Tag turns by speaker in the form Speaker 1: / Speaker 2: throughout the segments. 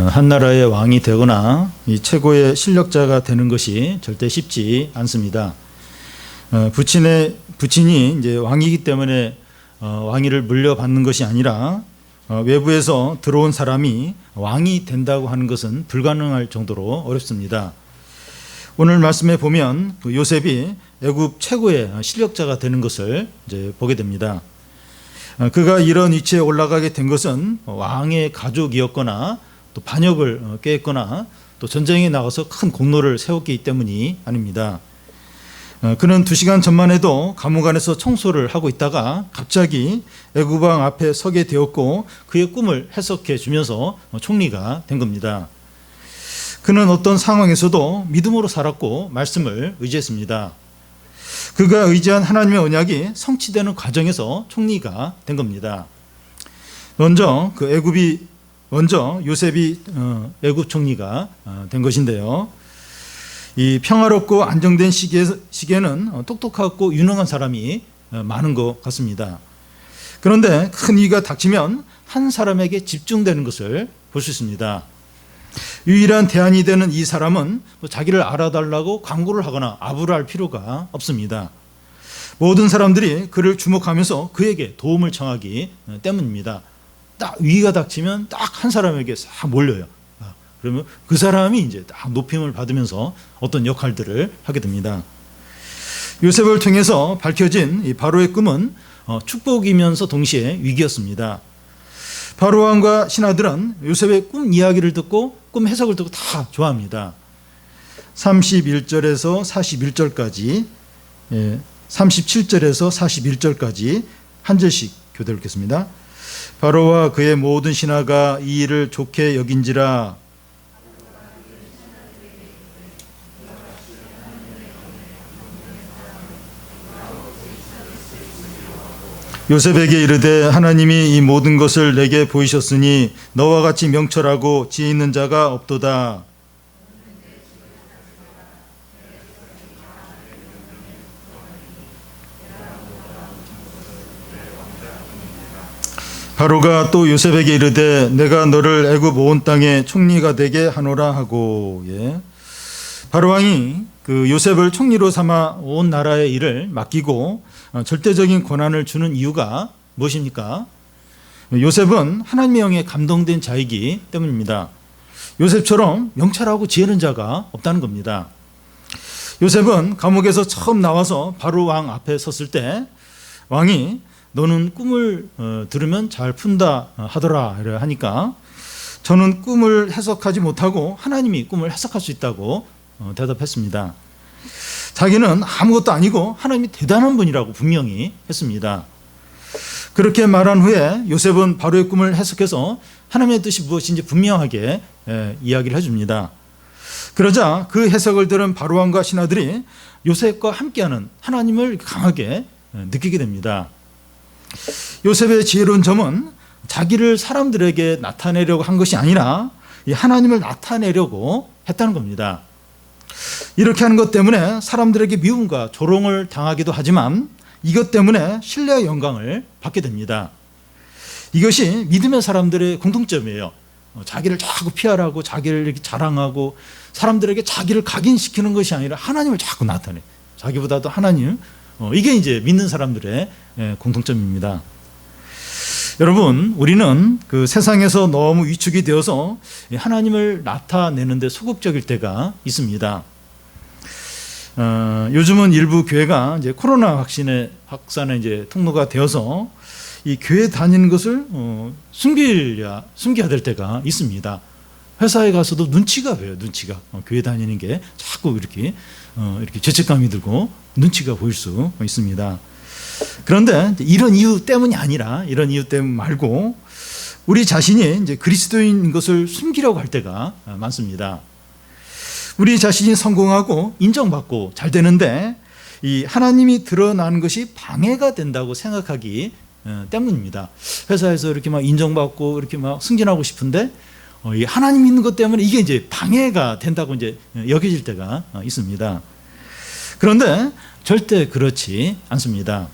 Speaker 1: 한 나라의 왕이 되거나 이 최고의 실력자가 되는 것이 절대 쉽지 않습니다. 부친이 이제 왕이기 때문에 왕위를 물려받는 것이 아니라 외부에서 들어온 사람이 왕이 된다고 하는 것은 불가능할 정도로 어렵습니다. 오늘 말씀에 보면 그 요셉이 애굽 최고의 실력자가 되는 것을 이제 보게 됩니다. 그가 이런 위치에 올라가게 된 것은 왕의 가족이었거나 또 반역을 꾀했거나 또 전쟁에 나가서 큰 공로를 세웠기 때문이 아닙니다. 그는 2시간 전만 해도 감옥 안에서 청소를 하고 있다가 갑자기 애굽 왕 앞에 서게 되었고 그의 꿈을 해석해 주면서 총리가 된 겁니다. 그는 어떤 상황에서도 믿음으로 살았고 말씀을 의지했습니다. 그가 의지한 하나님의 언약이 성취되는 과정에서 총리가 된 겁니다. 먼저 요셉이 애굽 총리가 된 것인데요. 이 평화롭고 안정된 시기에는 똑똑하고 유능한 사람이 많은 것 같습니다. 그런데 큰 위기가 닥치면 한 사람에게 집중되는 것을 볼 수 있습니다. 유일한 대안이 되는 이 사람은 자기를 알아달라고 광고를 하거나 아부를 할 필요가 없습니다. 모든 사람들이 그를 주목하면서 그에게 도움을 청하기 때문입니다. 딱 위기가 닥치면 딱 한 사람에게 싹 몰려요. 그러면 그 사람이 이제 딱 높임을 받으면서 어떤 역할들을 하게 됩니다. 요셉을 통해서 밝혀진 이 바로의 꿈은 축복이면서 동시에 위기였습니다. 바로 왕과 신하들은 요셉의 꿈 이야기를 듣고 꿈 해석을 듣고 다 좋아합니다. 31절에서 41절까지 37절에서 41절까지 한 절씩 교대를 읽겠습니다. 바로와 그의 모든 신하가 이 일을 좋게 여긴지라 요셉에게 이르되 하나님이 이 모든 것을 내게 보이셨으니 너와 같이 명철하고 지혜 있는 자가 없도다. 바로가 또 요셉에게 이르되 내가 너를 애굽 온 땅의 총리가 되게 하노라 하고. 바로 왕이 그 요셉을 총리로 삼아 온 나라의 일을 맡기고 절대적인 권한을 주는 이유가 무엇입니까? 요셉은 하나님의 영에 감동된 자이기 때문입니다. 요셉처럼 명철하고 지혜 있는 자가 없다는 겁니다. 요셉은 감옥에서 처음 나와서 바로 왕 앞에 섰을 때 왕이 너는 꿈을 들으면 잘 푼다 하더라 이래 하니까 저는 꿈을 해석하지 못하고 하나님이 꿈을 해석할 수 있다고 대답했습니다. 자기는 아무것도 아니고 하나님이 대단한 분이라고 분명히 했습니다. 그렇게 말한 후에 요셉은 바로의 꿈을 해석해서 하나님의 뜻이 무엇인지 분명하게 이야기를 해줍니다. 그러자 그 해석을 들은 바로 왕과 신하들이 요셉과 함께하는 하나님을 강하게 느끼게 됩니다. 요셉의 지혜로운 점은 자기를 사람들에게 나타내려고 한 것이 아니라 하나님을 나타내려고 했다는 겁니다. 이렇게 하는 것 때문에 사람들에게 미움과 조롱을 당하기도 하지만 이것 때문에 신뢰와 영광을 받게 됩니다. 이것이 믿음의 사람들의 공통점이에요. 자기를 자꾸 피하라고 자기를 이렇게 자랑하고 사람들에게 자기를 각인시키는 것이 아니라 하나님을 자꾸 나타내. 자기보다도 하나님. 이게 이제 믿는 사람들의 공통점입니다. 여러분, 우리는 그 세상에서 너무 위축이 되어서 하나님을 나타내는데 소극적일 때가 있습니다. 요즘은 일부 교회가 이제 코로나 확산의 이제 통로가 되어서 이 교회 다니는 것을 숨겨야 될 때가 있습니다. 회사에 가서도 눈치가 보여요. 눈치가 교회 다니는 게 자꾸 이렇게 죄책감이 들고 눈치가 보일 수 있습니다. 그런데 이런 이유 때문이 아니라 이런 이유 때문 말고 우리 자신이 이제 그리스도인 것을 숨기려고 할 때가 많습니다. 우리 자신이 성공하고 인정받고 잘 되는데 이 하나님이 드러나는 것이 방해가 된다고 생각하기 때문입니다. 회사에서 이렇게 막 인정받고 이렇게 막 승진하고 싶은데 이 하나님 믿는 것 때문에 이게 이제 방해가 된다고 이제 여겨질 때가 있습니다. 그런데 절대 그렇지 않습니다.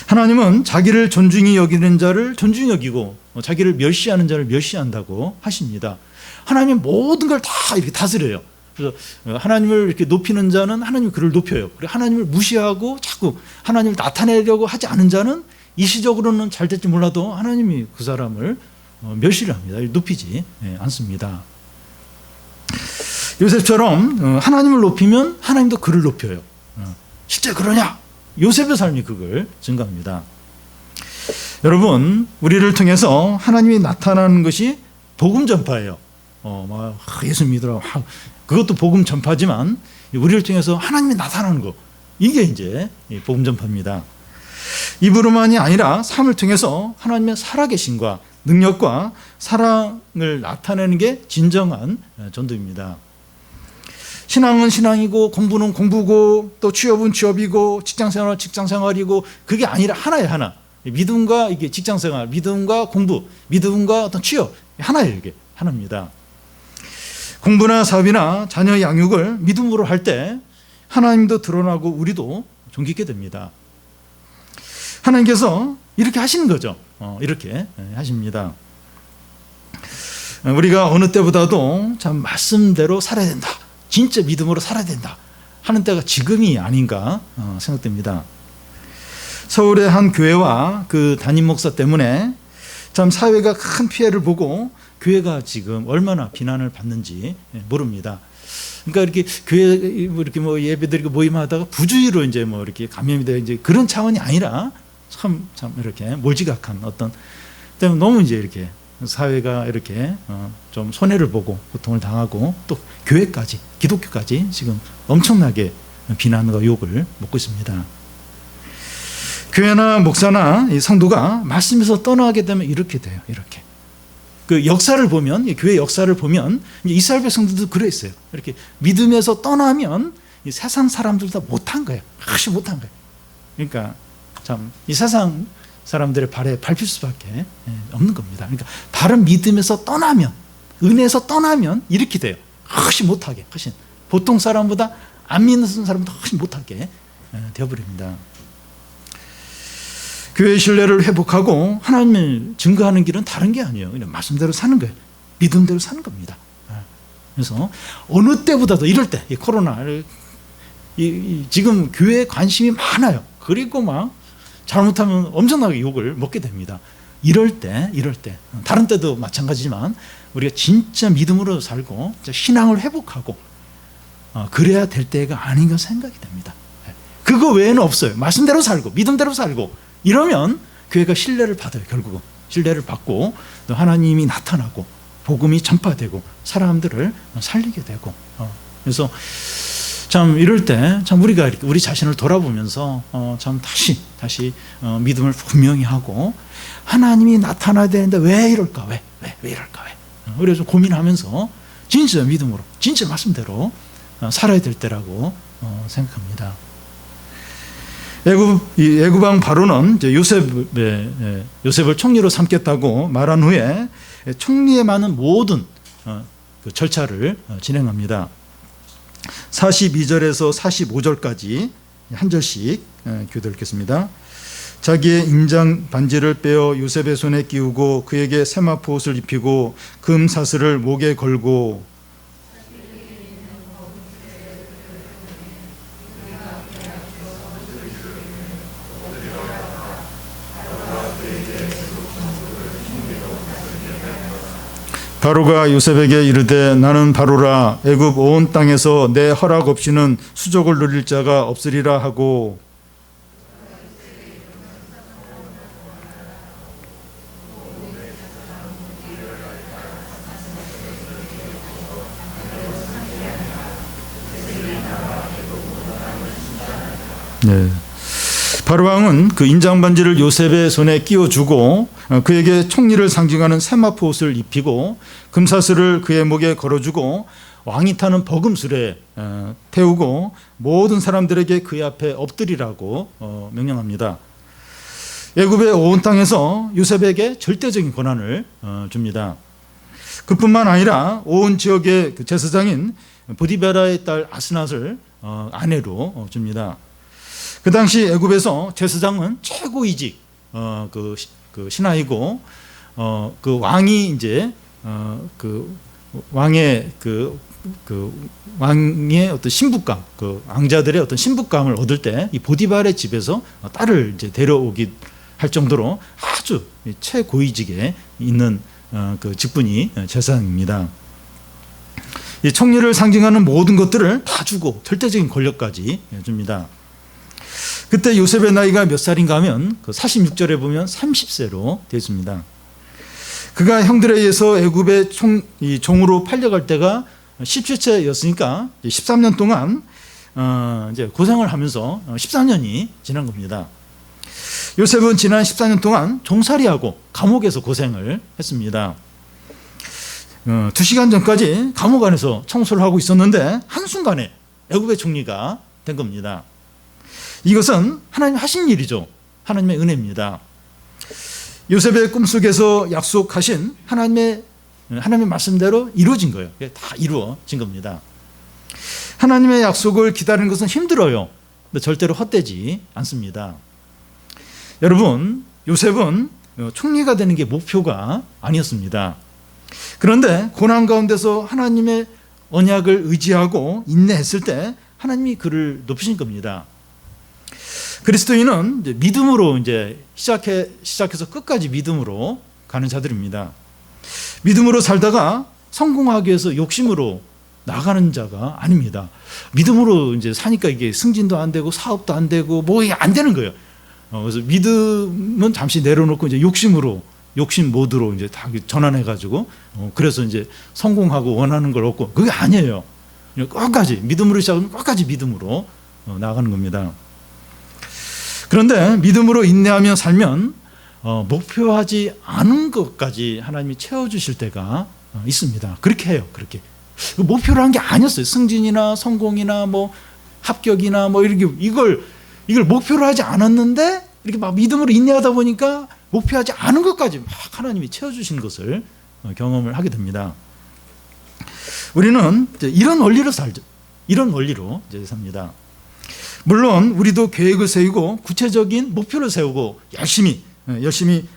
Speaker 1: 하나님은 자기를 존중히 여기는 자를 존중히 여기고 자기를 멸시하는 자를 멸시한다고 하십니다. 하나님이 모든 걸 다 이렇게 다스려요. 그래서 하나님을 이렇게 높이는 자는 하나님이 그를 높여요. 그리고 하나님을 무시하고 자꾸 하나님을 나타내려고 하지 않은 자는 일시적으로는 잘 될지 몰라도 하나님이 그 사람을 멸시를 합니다. 높이지 않습니다. 요셉처럼 하나님을 높이면 하나님도 그를 높여요. 실제 그러냐? 요셉의 삶이 그걸 증거합니다. 여러분, 우리를 통해서 하나님이 나타나는 것이 복음 전파예요. 예수 믿으라. 그것도 복음 전파지만 우리를 통해서 하나님이 나타나는 거, 이게 이제 복음 전파입니다. 입으로만이 아니라 삶을 통해서 하나님의 살아계심과 능력과 사랑을 나타내는 게 진정한 전도입니다. 신앙은 신앙이고 공부는 공부고 또 취업은 취업이고 직장생활은 직장생활이고 그게 아니라 하나예요. 하나. 믿음과 이게 직장생활, 믿음과 공부, 믿음과 어떤 취업, 하나예요. 이게 하나입니다. 공부나 사업이나 자녀 양육을 믿음으로 할 때 하나님도 드러나고 우리도 존귀게 됩니다. 하나님께서 이렇게 하시는 거죠. 이렇게 하십니다. 우리가 어느 때보다도 참 말씀대로 살아야 된다. 진짜 믿음으로 살아야 된다 하는 때가 지금이 아닌가 생각됩니다. 서울의 한 교회와 그 담임 목사 때문에 참 사회가 큰 피해를 보고 교회가 지금 얼마나 비난을 받는지 모릅니다. 그러니까 이렇게 교회 이렇게 예배드리고 모임하다가 부주의로 이제 이렇게 감염이 돼 이제 그런 차원이 아니라 참 이렇게 몰지각한 어떤 때문에 너무 이제 이렇게 사회가 이렇게 좀 손해를 보고 고통을 당하고 또 교회까지 기독교까지 지금 엄청나게 비난과 욕을 먹고 있습니다. 교회나 목사나 이 성도가 말씀에서 떠나게 되면 이렇게 돼요. 이렇게 그 역사를 보면 교회 역사를 보면 이스라엘 백성들도 그랬어요. 이렇게 믿음에서 떠나면 이 세상 사람들 다 못한 거예요. 확실히 못한 거예요. 그러니까 참 이 세상 사람들의 발에 밟힐 수밖에 없는 겁니다. 그러니까 바른 믿음에서 떠나면, 은혜에서 떠나면 이렇게 돼요. 훨씬 못하게, 훨씬 보통 사람보다 안 믿는 사람보다 훨씬 못하게 되어버립니다. 교회의 신뢰를 회복하고 하나님을 증거하는 길은 다른 게 아니에요. 그냥 말씀대로 사는 거예요. 믿음대로 사는 겁니다. 그래서 어느 때보다도 이럴 때, 이 코로나, 지금 교회에 관심이 많아요. 그리고 막 잘못하면 엄청나게 욕을 먹게 됩니다. 이럴 때 다른 때도 마찬가지지만 우리가 진짜 믿음으로 살고 신앙을 회복하고 그래야 될 때가 아닌가 생각이 됩니다. 그거 외에는 없어요. 말씀대로 살고 믿음대로 살고 이러면 교회가 신뢰를 받아요. 결국은 신뢰를 받고 또 하나님이 나타나고 복음이 전파되고 사람들을 살리게 되고 그래서 참 이럴 때 참 우리가 우리 자신을 돌아보면서 참 다시 믿음을 분명히 하고 하나님이 나타나야 되는데 왜 이럴까 왜 이럴까 그래서 고민하면서 진짜 믿음으로 진짜 말씀대로 살아야 될 때라고 생각합니다. 애굽왕 바로는 이제 요셉을 총리로 삼겠다고 말한 후에 총리에 많은 모든 그 절차를 진행합니다. 42절에서 45절까지 한 절씩 교도 읽겠습니다. 자기의 인장 반지를 빼어 요셉의 손에 끼우고 그에게 세마포 옷을 입히고 금 사슬을 목에 걸고 바로가 요셉에게 이르되 나는 바로라 애굽 온 땅에서 내 허락 없이는 수족을 누릴 자가 없으리라 하고 바로 왕은 그 인장 반지를 요셉의 손에 끼워주고 그에게 총리를 상징하는 세마포 옷을 입히고 금사슬을 그의 목에 걸어주고 왕이 타는 버금술에 태우고 모든 사람들에게 그의 앞에 엎드리라고 명령합니다. 애굽의 온 땅에서 요셉에게 절대적인 권한을 줍니다. 그뿐만 아니라 온 지역의 그 제사장인 보디베라의 딸 아스낫을 아내로 줍니다. 그 당시 애굽에서 제사장은 최고이직 그 신하이고 그 왕이 이제 그 왕의 왕의 어떤 신부감, 그 왕자들의 어떤 신부감을 얻을 때 이 보디발의 집에서 딸을 이제 데려오기 할 정도로 아주 최고위직에 있는 그 직분이 제사장입니다. 이 총리를 상징하는 모든 것들을 다 주고 절대적인 권력까지 줍니다. 그때 요셉의 나이가 몇 살인가 하면 그 46절에 보면 30세로 되어 있습니다. 그가 형들에 의해서 애굽의 종으로 팔려갈 때가 17세였으니까 13년 동안 이제 고생을 하면서 14년이 지난 겁니다. 요셉은 지난 14년 동안 종살이하고 감옥에서 고생을 했습니다. 2시간 전까지 감옥 안에서 청소를 하고 있었는데 한순간에 애굽의 총리가 된 겁니다. 이것은 하나님 하신 일이죠. 하나님의 은혜입니다. 요셉의 꿈속에서 약속하신 하나님의 말씀대로 이루어진 거예요. 다 이루어진 겁니다. 하나님의 약속을 기다리는 것은 힘들어요. 근데 절대로 헛되지 않습니다. 여러분, 요셉은 총리가 되는 게 목표가 아니었습니다. 그런데 고난 가운데서 하나님의 언약을 의지하고 인내했을 때 하나님이 그를 높이신 겁니다. 그리스도인은 이제 믿음으로 이제 시작해서 끝까지 믿음으로 가는 자들입니다. 믿음으로 살다가 성공하기 위해서 욕심으로 나가는 자가 아닙니다. 믿음으로 이제 사니까 이게 승진도 안 되고 사업도 안 되고 뭐 이게 안 되는 거예요. 그래서 믿음은 잠시 내려놓고 이제 욕심 모드로 이제 다 전환해가지고 그래서 이제 성공하고 원하는 걸 얻고 그게 아니에요. 끝까지 믿음으로 시작하면 끝까지 믿음으로 나가는 겁니다. 그런데 믿음으로 인내하며 살면 목표하지 않은 것까지 하나님이 채워주실 때가 있습니다. 그렇게 해요. 그렇게 목표로 한 게 아니었어요. 승진이나 성공이나 뭐 합격이나 뭐 이렇게 이걸 목표로 하지 않았는데 이렇게 막 믿음으로 인내하다 보니까 목표하지 않은 것까지 막 하나님이 채워주시는 것을 경험을 하게 됩니다. 우리는 이런 원리로 살죠. 이런 원리로 이제 삽니다. 물론 우리도 계획을 세우고 구체적인 목표를 세우고 열심히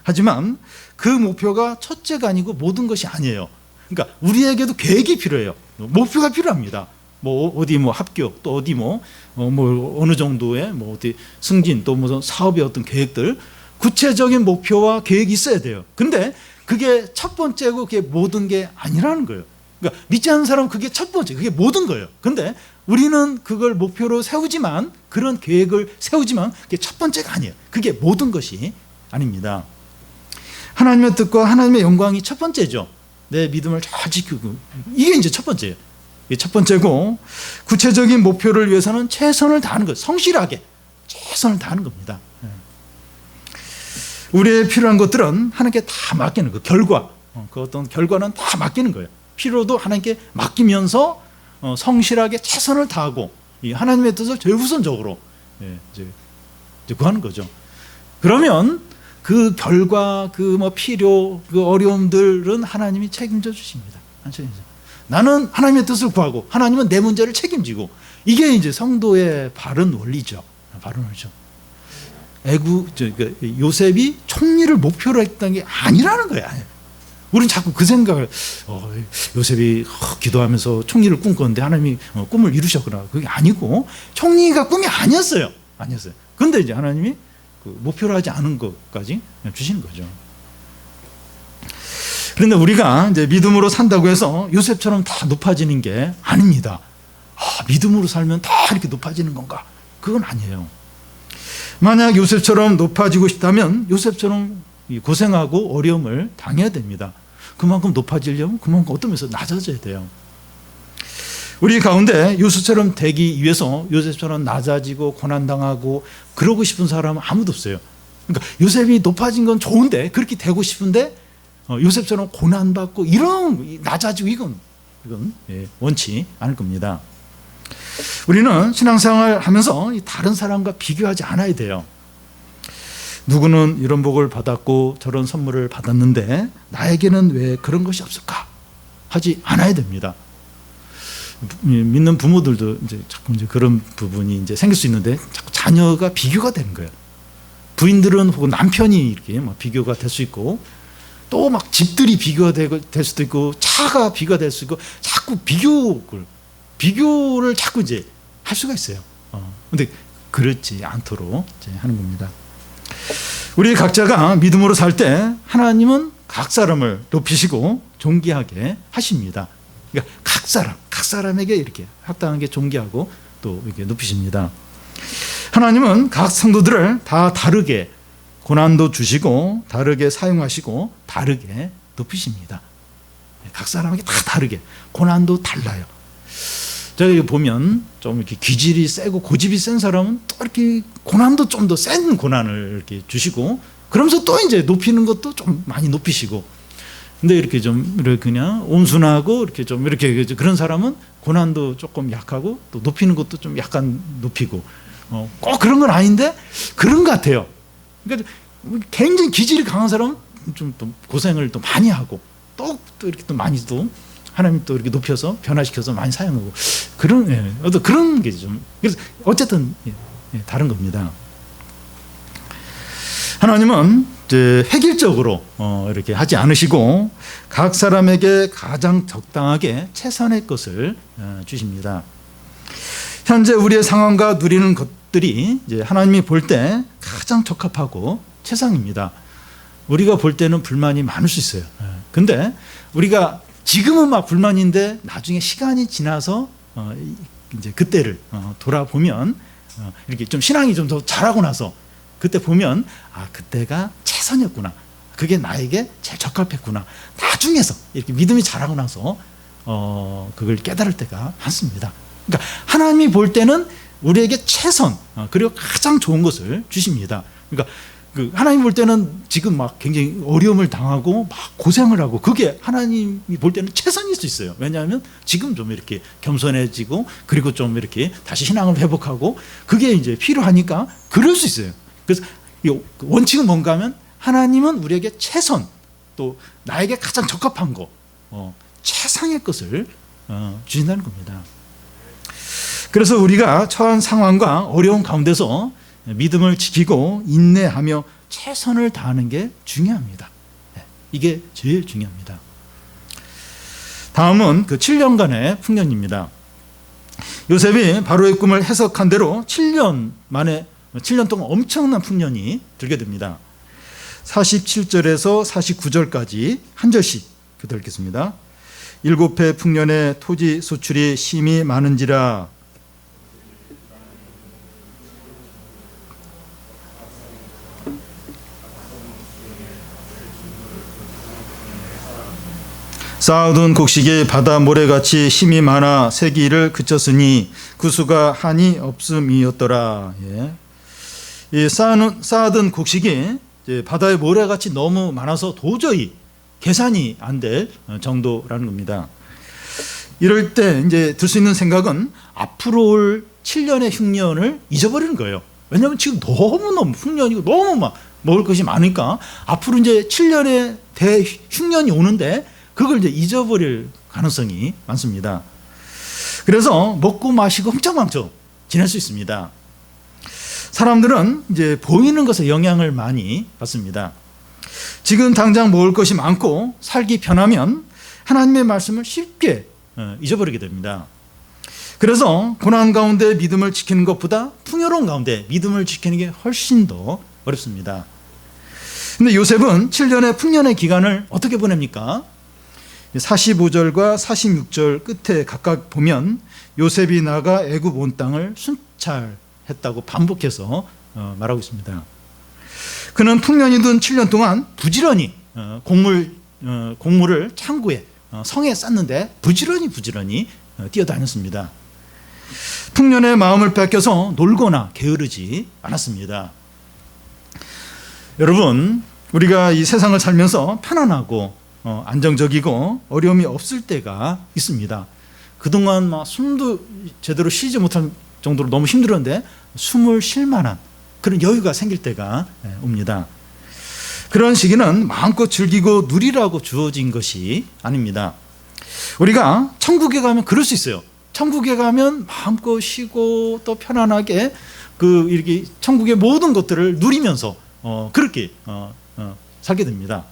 Speaker 1: 하지만 그 목표가 첫째가 아니고 모든 것이 아니에요. 그러니까 우리에게도 계획이 필요해요. 목표가 필요합니다. 뭐 어디 뭐 합격, 또 어디 뭐 어느 정도의 뭐 어디 승진, 또 무슨 사업의 어떤 계획들, 구체적인 목표와 계획이 있어야 돼요. 근데 그게 첫 번째고 그게 모든 게 아니라는 거예요. 그러니까 믿지 않는 사람은 그게 첫 번째, 그게 모든 거예요. 근데 우리는 그걸 목표로 세우지만, 그런 계획을 세우지만 그게 첫 번째가 아니에요. 그게 모든 것이 아닙니다. 하나님의 뜻과 하나님의 영광이 첫 번째죠. 내 믿음을 잘 지키고, 이게 이제 첫 번째예요. 이게 첫 번째고, 구체적인 목표를 위해서는 최선을 다하는 것, 성실하게 최선을 다하는 겁니다. 우리의 필요한 것들은 하나님께 다 맡기는 거, 결과, 그 어떤 결과는 다 맡기는 거예요. 필요도 하나님께 맡기면서 성실하게 최선을 다하고 하나님의 뜻을 제일 우선적으로 이제 구하는 거죠. 그러면 그 결과, 그 뭐 필요, 그 어려움들은 하나님이 책임져 주십니다. 나는 하나님의 뜻을 구하고 하나님은 내 문제를 책임지고, 이게 이제 성도의 바른 원리죠. 바른 원리죠. 요셉이 총리를 목표로 했던 게 아니라는 거예요. 우리는 자꾸 그 생각을, 요셉이 기도하면서 총리를 꿈꿨는데 하나님이 꿈을 이루셨구나. 그게 아니고, 총리가 꿈이 아니었어요. 그런데 이제 하나님이 그 목표로 하지 않은 것까지 주시는 거죠. 그런데 우리가 이제 믿음으로 산다고 해서 요셉처럼 다 높아지는 게 아닙니다. 믿음으로 살면 다 이렇게 높아지는 건가? 그건 아니에요. 만약 요셉처럼 높아지고 싶다면 요셉처럼 고생하고 어려움을 당해야 됩니다. 그만큼 높아지려면 그만큼 어떤 면에서 낮아져야 돼요. 우리 가운데 요셉처럼 되기 위해서 요셉처럼 낮아지고 고난당하고 그러고 싶은 사람은 아무도 없어요. 그러니까 요셉이 높아진 건 좋은데, 그렇게 되고 싶은데 요셉처럼 고난받고 이런 낮아지고 이건 원치 않을 겁니다. 우리는 신앙생활 하면서 다른 사람과 비교하지 않아야 돼요. 누구는 이런 복을 받았고 저런 선물을 받았는데 나에게는 왜 그런 것이 없을까? 하지 않아야 됩니다. 믿는 부모들도 자꾸 그런 부분이 생길 수 있는데 자꾸 자녀가 비교가 되는 거예요. 부인들은 혹은 남편이 이렇게 비교가 될 수 있고, 또 막 집들이 비교가 될 수도 있고 차가 비교가 될 수도 있고 자꾸 비교를 자꾸 이제 할 수가 있어요. 근데 그렇지 않도록 이제 하는 겁니다. 우리 각자가 믿음으로 살 때 하나님은 각 사람을 높이시고 존귀하게 하십니다. 그러니까 각 사람에게 이렇게 합당하게 존귀하고 또 이렇게 높이십니다. 하나님은 각 성도들을 다 다르게 고난도 주시고 다르게 사용하시고 다르게 높이십니다. 각 사람에게 다 다르게 고난도 달라요. 저기 보면 좀 이렇게 기질이 세고 고집이 센 사람은 또 이렇게 고난도 좀 더 센 고난을 이렇게 주시고 그러면서 또 이제 높이는 것도 좀 많이 높이시고 근데 이렇게 좀 이렇게 그냥 온순하고 이렇게 좀 이렇게 그런 사람은 고난도 조금 약하고 또 높이는 것도 좀 약간 높이고 꼭 그런 건 아닌데 그런 것 같아요. 그러니까 굉장히 기질이 강한 사람은 좀 또 고생을 또 많이 하고 또 이렇게 또 많이 또 하나님 또 이렇게 높여서 변화시켜서 많이 사용하고 그런 어떤 그런 게 좀 그래서 어쨌든 다른 겁니다. 하나님은 이제 획일적으로 이렇게 하지 않으시고 각 사람에게 가장 적당하게 최선의 것을 주십니다. 현재 우리의 상황과 누리는 것들이 이제 하나님이 볼 때 가장 적합하고 최상입니다. 우리가 볼 때는 불만이 많을 수 있어요. 근데 우리가 지금은 막 불만인데 나중에 시간이 지나서 이제 그때를 돌아보면 이렇게 좀 신앙이 좀 더 자라고 나서 그때 보면 그때가 최선이었구나. 그게 나에게 제일 적합했구나. 나중에서 이렇게 믿음이 자라고 나서 그걸 깨달을 때가 많습니다. 그러니까 하나님이 볼 때는 우리에게 최선 그리고 가장 좋은 것을 주십니다. 그러니까 하나님 볼 때는 지금 막 굉장히 어려움을 당하고 막 고생을 하고 그게 하나님이 볼 때는 최선일 수 있어요. 왜냐하면 지금 좀 이렇게 겸손해지고 그리고 좀 이렇게 다시 신앙을 회복하고 그게 이제 필요하니까 그럴 수 있어요. 그래서 원칙은 뭔가 하면 하나님은 우리에게 최선 또 나에게 가장 적합한 거 최상의 것을 주신다는 겁니다. 그래서 우리가 처한 상황과 어려운 가운데서 믿음을 지키고 인내하며 최선을 다하는 게 중요합니다. 이게 제일 중요합니다. 다음은 그 7년간의 풍년입니다. 요셉이 바로의 꿈을 해석한 대로 7년 동안 엄청난 풍년이 들게 됩니다. 47절에서 49절까지 한 절씩 읽겠습니다. 7해 풍년에 토지 소출이 심히 많은지라 쌓아둔 곡식이 바다 모래같이 힘이 많아 세기를 그쳤으니 그 수가 한이 없음이었더라. 이 쌓아둔 곡식이 이제 바다의 모래같이 너무 많아서 도저히 계산이 안 될 정도라는 겁니다. 이럴 때 이제 들 수 있는 생각은 앞으로 올 7년의 흉년을 잊어버리는 거예요. 왜냐하면 지금 너무너무 흉년이고 너무 막 먹을 것이 많으니까 앞으로 이제 7년의 대흉년이 오는데 그걸 이제 잊어버릴 가능성이 많습니다. 그래서 먹고 마시고 흥청망청 지낼 수 있습니다. 사람들은 이제 보이는 것에 영향을 많이 받습니다. 지금 당장 먹을 것이 많고 살기 편하면 하나님의 말씀을 쉽게 잊어버리게 됩니다. 그래서 고난 가운데 믿음을 지키는 것보다 풍요로운 가운데 믿음을 지키는 게 훨씬 더 어렵습니다. 근데 요셉은 7년의 풍년의 기간을 어떻게 보냅니까? 45절과 46절 끝에 각각 보면 요셉이 나가 애굽 온 땅을 순찰했다고 반복해서 말하고 있습니다. 그는 풍년이든 7년 동안 부지런히 곡물을 창고에 성에 쌌는데 부지런히 뛰어다녔습니다. 풍년의 마음을 뺏겨서 놀거나 게으르지 않았습니다. 여러분, 우리가 이 세상을 살면서 편안하고 안정적이고 어려움이 없을 때가 있습니다. 그동안 막 숨도 제대로 쉬지 못할 정도로 너무 힘들었는데 숨을 쉴 만한 그런 여유가 생길 때가 옵니다. 그런 시기는 마음껏 즐기고 누리라고 주어진 것이 아닙니다. 우리가 천국에 가면 그럴 수 있어요. 천국에 가면 마음껏 쉬고 또 편안하게 이렇게 천국의 모든 것들을 누리면서 그렇게 살게 됩니다.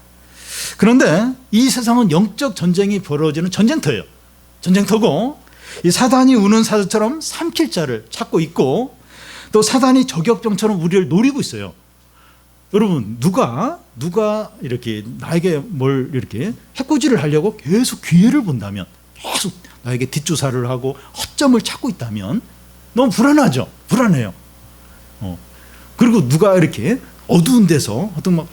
Speaker 1: 그런데 이 세상은 영적 전쟁이 벌어지는 전쟁터예요. 전쟁터고, 이 사단이 우는 사자처럼 삼킬 자를 찾고 있고, 또 사단이 저격병처럼 우리를 노리고 있어요. 여러분, 누가 이렇게 나에게 뭘 이렇게 해코지를 하려고 계속 기회를 본다면, 계속 나에게 뒷조사를 하고 허점을 찾고 있다면 너무 불안하죠. 불안해요. 그리고 누가 이렇게 어두운 데서 어떤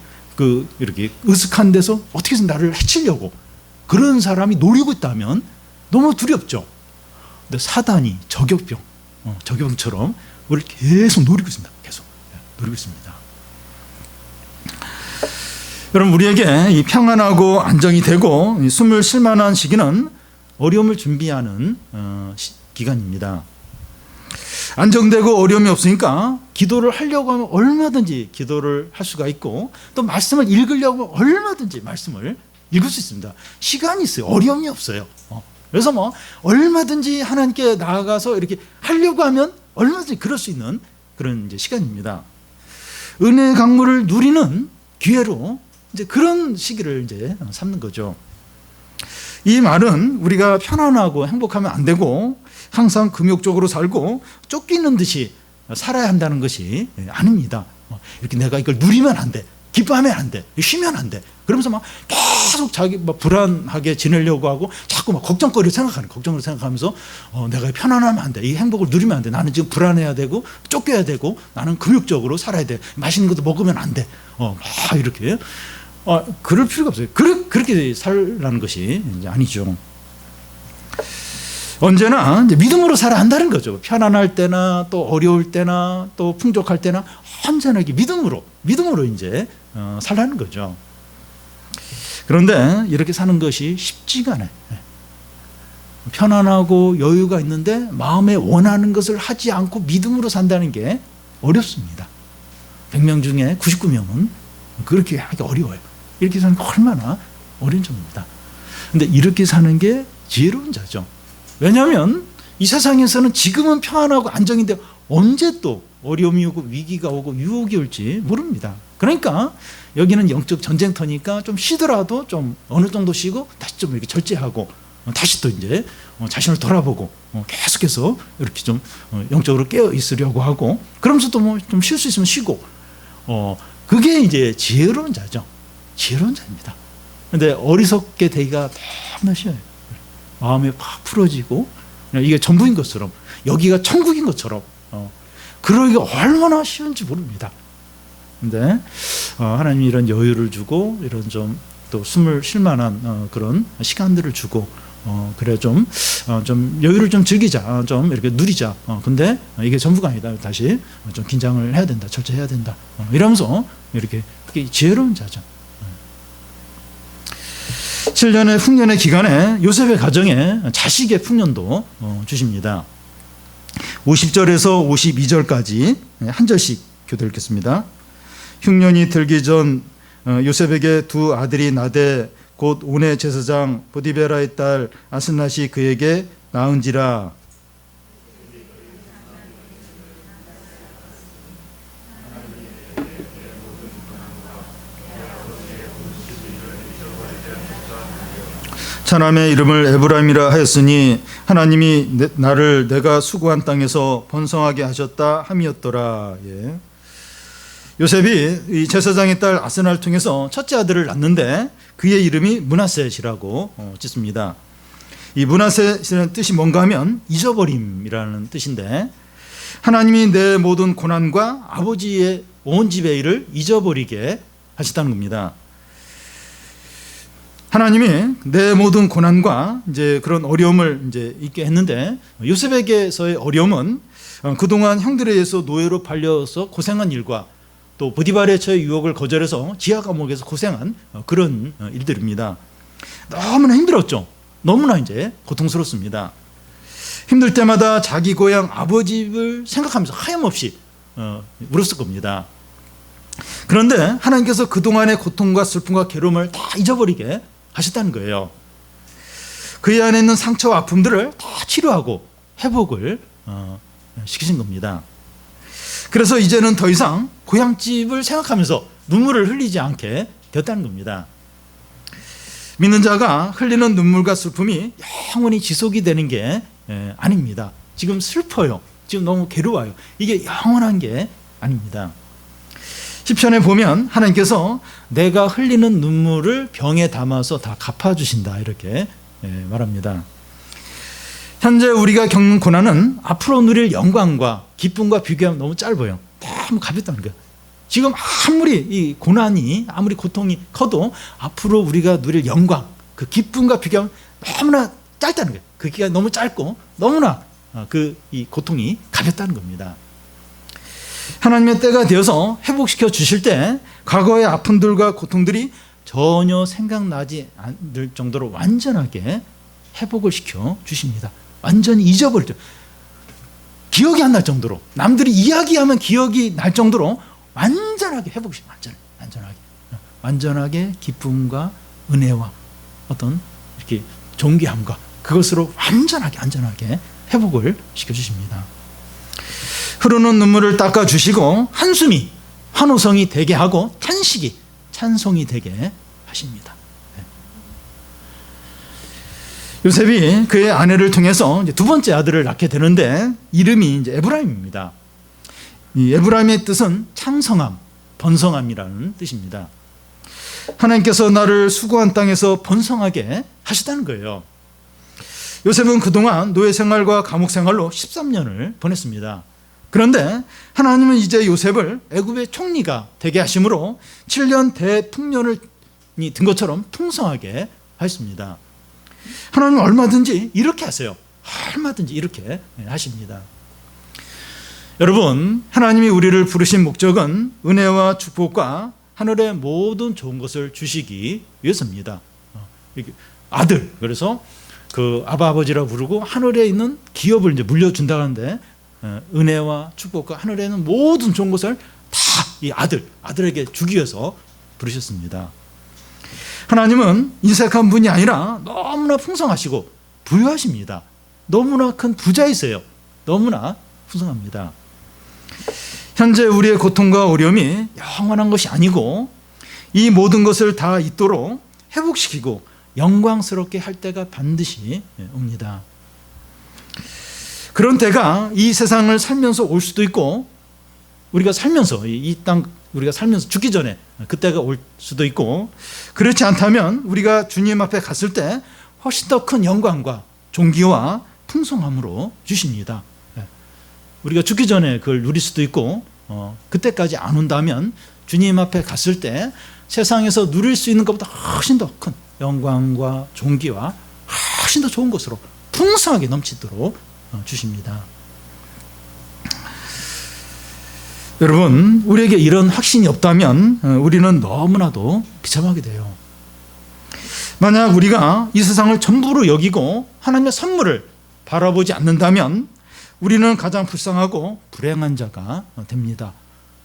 Speaker 1: 이렇게 으슥한 데서 어떻게 해서 나를 해치려고 그런 사람이 노리고 있다면 너무 두렵죠. 근데 사단이 저격병처럼 우리를 계속 노리고 있습니다. 계속 노리고 있습니다. 여러분, 우리에게 이 평안하고 안정이 되고 숨을 쉴 만한 시기는 어려움을 준비하는 기간입니다. 안정되고 어려움이 없으니까 기도를 하려고 하면 얼마든지 기도를 할 수가 있고, 또 말씀을 읽으려고 하면 얼마든지 말씀을 읽을 수 있습니다. 시간이 있어요. 어려움이 없어요. 그래서 얼마든지 하나님께 나아가서 이렇게 하려고 하면 얼마든지 그럴 수 있는 그런 이제 시간입니다. 은혜의 강물을 누리는 기회로 이제 그런 시기를 이제 삼는 거죠. 이 말은 우리가 편안하고 행복하면 안 되고 항상 금욕적으로 살고 쫓기는 듯이 살아야 한다는 것이 아닙니다. 이렇게 내가 이걸 누리면 안 돼, 기뻐하면 안 돼, 쉬면 안 돼. 그러면서 계속 자기 불안하게 지내려고 하고 자꾸 걱정거리를 생각하면서 내가 편안하면 안 돼, 이 행복을 누리면 안 돼, 나는 지금 불안해야 되고 쫓겨야 되고 나는 금욕적으로 살아야 돼, 맛있는 것도 먹으면 안 돼, 막 이렇게 그럴 필요가 없어요. 그렇게 살라는 것이 이제 아니죠. 언제나 이제 믿음으로 살아야 한다는 거죠. 편안할 때나 또 어려울 때나 또 풍족할 때나 언제나 믿음으로 이제 살라는 거죠. 그런데 이렇게 사는 것이 쉽지가 않아요. 편안하고 여유가 있는데 마음에 원하는 것을 하지 않고 믿음으로 산다는 게 어렵습니다. 100명 중에 99명은 그렇게 하기 어려워요. 이렇게 사는 게 얼마나 어려운 점입니다. 그런데 이렇게 사는 게 지혜로운 자죠. 왜냐하면 이 세상에서는 지금은 평안하고 안정인데 언제 또 어려움이 오고 위기가 오고 유혹이 올지 모릅니다. 그러니까 여기는 영적 전쟁터니까 좀 쉬더라도 좀 어느 정도 쉬고 다시 좀 이렇게 절제하고 다시 또 이제 자신을 돌아보고 계속해서 이렇게 좀 영적으로 깨어 있으려고 하고, 그러면서 또 좀 쉴 수 있으면 쉬고, 그게 이제 지혜로운 자죠. 지혜로운 자입니다. 그런데 어리석게 되기가 너무나 쉬워요. 마음이 팍 풀어지고 이게 전부인 것처럼, 여기가 천국인 것처럼 그러기가 얼마나 쉬운지 모릅니다. 그런데 하나님이 이런 여유를 주고 이런 좀 또 숨을 쉴 만한 그런 시간들을 주고 그래 좀 여유를 좀 즐기자, 좀 이렇게 누리자. 근데 이게 전부가 아니다. 다시 좀 긴장을 해야 된다, 절제해야 된다. 이러면서 이렇게 지혜로운 자죠. 7년의 풍년의 기간에 요셉의 가정에 자식의 풍년도 주십니다. 50절에서 52절까지 한 절씩 교도 읽겠습니다. 흉년이 들기 전 요셉에게 두 아들이 나되 곧 온의 제사장 보디베라의 딸 아스낫이 그에게 낳은지라. 차남의 이름을 에브라임이라 하였으니 하나님이 나를 내가 수고한 땅에서 번성하게 하셨다 함이었더라. 예. 요셉이 이 제사장의 딸 아스나를 통해서 첫째 아들을 낳는데 그의 이름이 므낫셋이라고 짓습니다. 이 므낫셋이라는 뜻이 뭔가 하면 잊어버림이라는 뜻인데, 하나님이 내 모든 고난과 아버지의 온 집의 일을 잊어버리게 하셨다는 겁니다. 하나님이 내 모든 고난과 이제 그런 어려움을 이제 있게 했는데, 요셉에게서의 어려움은 그동안 형들에 의해서 노예로 팔려서 고생한 일과 또 보디발의 처의 유혹을 거절해서 지하 감옥에서 고생한 그런 일들입니다. 너무나 힘들었죠. 너무나 이제 고통스럽습니다. 힘들 때마다 자기 고향 아버지를 생각하면서 하염없이 울었을 겁니다. 그런데 하나님께서 그동안의 고통과 슬픔과 괴로움을 다 잊어버리게 하셨다는 거예요. 그의 안에 있는 상처와 아픔들을 다 치료하고 회복을 시키신 겁니다. 그래서 이제는 더 이상 고향집을 생각하면서 눈물을 흘리지 않게 되었다는 겁니다. 믿는 자가 흘리는 눈물과 슬픔이 영원히 지속이 되는 게 아닙니다. 지금 슬퍼요. 지금 너무 괴로워요. 이게 영원한 게 아닙니다. 시편에 보면 하나님께서 내가 흘리는 눈물을 병에 담아서 다 갚아주신다 이렇게 말합니다. 현재 우리가 겪는 고난은 앞으로 누릴 영광과 기쁨과 비교하면 너무 짧아요. 너무 가볍다는 거예요. 지금 아무리 이 고난이 아무리 고통이 커도 앞으로 우리가 누릴 영광 그 기쁨과 비교하면 너무나 짧다는 거예요. 그 기간이 너무 짧고 너무나 이 고통이 가볍다는 겁니다. 하나님의 때가 되어서 회복시켜 주실 때 과거의 아픔들과 고통들이 전혀 생각나지 않을 정도로 완전하게 회복을 시켜 주십니다. 완전히 잊어버리죠. 기억이 안 날 정도로, 남들이 이야기하면 기억이 날 정도로 완전하게 회복시켜, 완전하게 기쁨과 은혜와 어떤 이렇게 존귀함과 그것으로 안전하게 회복을 시켜주십니다. 흐르는 눈물을 닦아주시고 한숨이 환호성이 되게 하고 탄식이 찬송이 되게 하십니다. 요셉이 그의 아내를 통해서 이제 두 번째 아들을 낳게 되는데 이름이 이제 에브라임입니다. 이 에브라임의 뜻은 창성함, 번성함이라는 뜻입니다. 하나님께서 나를 수고한 땅에서 번성하게 하시다는 거예요. 요셉은 그동안 노예 생활과 감옥 생활로 13년을 보냈습니다. 그런데 하나님은 이제 요셉을 애굽의 총리가 되게 하심으로 7년 대풍년이 든 것처럼 풍성하게 하였습니다. 하나님은 얼마든지 이렇게 하세요. 얼마든지 이렇게 하십니다. 여러분, 하나님이 우리를 부르신 목적은 은혜와 축복과 하늘의 모든 좋은 것을 주시기 위해서입니다. 아들, 그래서 그 아버지라 부르고 하늘에 있는 기업을 이제 물려준다고 하는데 은혜와 축복과 하늘에 있는 모든 좋은 것을 다 이 아들에게 주기 위해서 부르셨습니다. 하나님은 인색한 분이 아니라 너무나 풍성하시고 부유하십니다. 너무나 큰 부자이세요. 너무나 풍성합니다. 현재 우리의 고통과 어려움이 영원한 것이 아니고 이 모든 것을 다 잊도록 회복시키고 영광스럽게 할 때가 반드시 옵니다. 그런 때가 이 세상을 살면서 올 수도 있고 우리가 살면서 이 땅 우리가 살면서 죽기 전에 그때가 올 수도 있고 그렇지 않다면 우리가 주님 앞에 갔을 때 훨씬 더 큰 영광과 존귀와 풍성함으로 주십니다. 우리가 죽기 전에 그걸 누릴 수도 있고 그때까지 안 온다면 주님 앞에 갔을 때 세상에서 누릴 수 있는 것보다 훨씬 더 큰 영광과 존귀와 훨씬 더 좋은 것으로 풍성하게 넘치도록 주십니다. 여러분, 우리에게 이런 확신이 없다면 우리는 너무나도 비참하게 돼요. 만약 우리가 이 세상을 전부로 여기고 하나님의 선물을 바라보지 않는다면 우리는 가장 불쌍하고 불행한 자가 됩니다.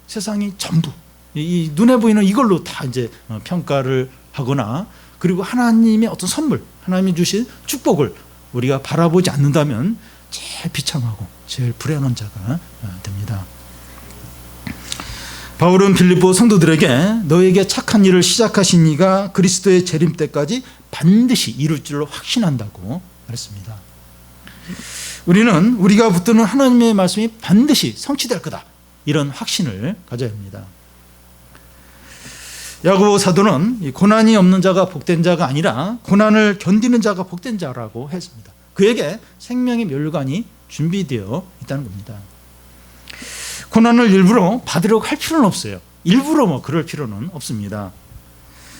Speaker 1: 세상이 전부 이 눈에 보이는 이걸로 다 이제 평가를 하거나 그리고 하나님의 어떤 선물, 하나님이 주신 축복을 우리가 바라보지 않는다면 제일 비참하고 제일 불행한 자가 됩니다. 바울은 빌립보 성도들에게 너에게 착한 일을 시작하신 이가 그리스도의 재림 때까지 반드시 이룰 줄로 확신한다고 말했습니다. 우리는 우리가 붙드는 하나님의 말씀이 반드시 성취될 거다, 이런 확신을 가져야 합니다. 야고보 사도는 고난이 없는 자가 복된 자가 아니라 고난을 견디는 자가 복된 자라고 했습니다. 그에게 생명의 면류관이 준비되어 있다는 겁니다. 고난을 일부러 받으려고 할 필요는 없어요. 일부러 그럴 필요는 없습니다.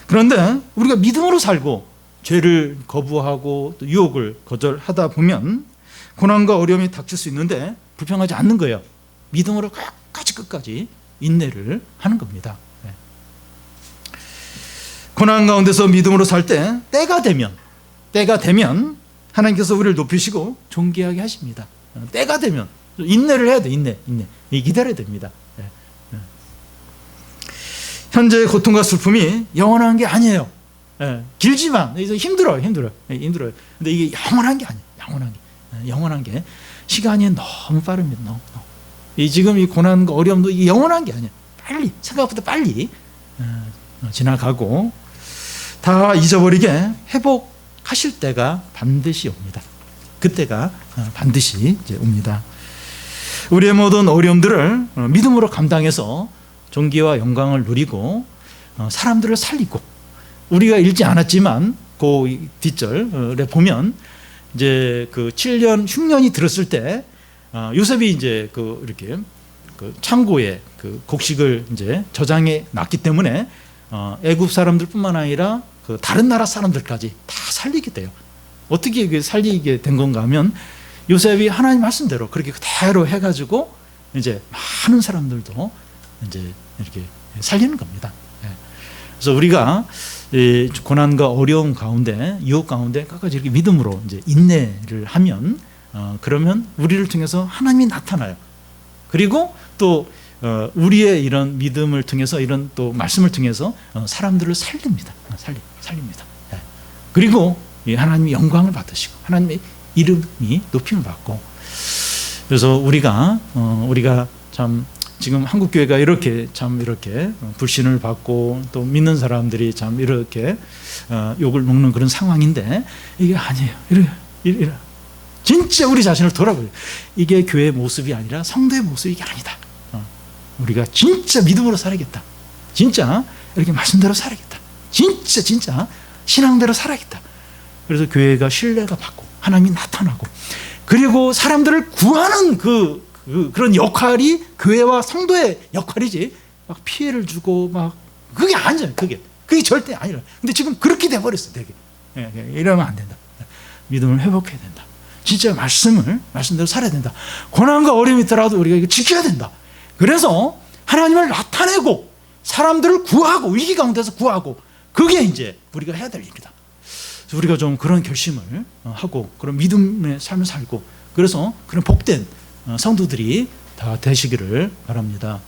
Speaker 1: 그런데 우리가 믿음으로 살고 죄를 거부하고 또 유혹을 거절하다 보면 고난과 어려움이 닥칠 수 있는데 불평하지 않는 거예요. 믿음으로 끝까지 인내를 하는 겁니다. 고난 가운데서 믿음으로 살 때 때가 되면 하나님께서 우리를 높이시고 존귀하게 하십니다. 때가 되면 인내를 해야 돼. 인내. 기다려야 됩니다. 현재의 고통과 슬픔이 영원한 게 아니에요. 길지만 힘들어요. 근데 이게 영원한 게 아니에요. 영원한 게 시간이 너무 빠릅니다. 너무. 지금 이 고난과 어려움도 이게 영원한 게 아니에요. 생각보다 빨리 지나가고 다 잊어버리게 회복하실 때가 반드시 옵니다. 그때가 반드시 이제 옵니다. 우리의 모든 어려움들을 믿음으로 감당해서 존귀와 영광을 누리고 사람들을 살리고, 우리가 읽지 않았지만 그 뒷절에 보면 이제 그 7년 흉년이 들었을 때 요셉이 이제 그 이렇게 그 창고에 그 곡식을 이제 저장해 놨기 때문에 애굽 사람들뿐만 아니라 그 다른 나라 사람들까지 다 살리게 돼요. 어떻게 살리게 된 건가 하면 요셉이 하나님 말씀대로 그렇게 그대로 해가지고 이제 많은 사람들도 이제 이렇게 살리는 겁니다. 그래서 우리가 고난과 어려움 가운데, 유혹 가운데 끝까지 이렇게 믿음으로 이제 인내를 하면 그러면 우리를 통해서 하나님이 나타나요. 그리고 또 우리의 이런 믿음을 통해서, 이런 또 말씀을 통해서 사람들을 살립니다. 살립니다. 그리고 하나님이 영광을 받으시고 하나님의 이름이 높임을 받고, 그래서 우리가 참 지금 한국 교회가 이렇게 불신을 받고 또 믿는 사람들이 참 이렇게 욕을 먹는 그런 상황인데, 이게 아니에요. 이래 진짜 우리 자신을 돌아보요. 이게 교회의 모습이 아니라 성도의 모습이 이게 아니다. 우리가 진짜 믿음으로 살아야겠다. 진짜 이렇게 말씀대로 살아야겠다. 진짜 신앙대로 살아야겠다. 그래서 교회가 신뢰가 받고 하나님이 나타나고, 그리고 사람들을 구하는 그런 역할이 교회와 성도의 역할이지, 막 피해를 주고 막 그게 아니잖아요. 그게 절대 아니라. 근데 지금 그렇게 돼버렸어. 되게 이러면 안 된다. 믿음을 회복해야 된다. 진짜 말씀대로 살아야 된다. 고난과 어려움이 있더라도 우리가 이거 지켜야 된다. 그래서 하나님을 나타내고 사람들을 구하고, 위기 가운데서 구하고, 그게 이제 우리가 해야 될 일이다. 그래서 우리가 좀 그런 결심을 하고 그런 믿음의 삶을 살고, 그래서 그런 복된 성도들이 다 되시기를 바랍니다.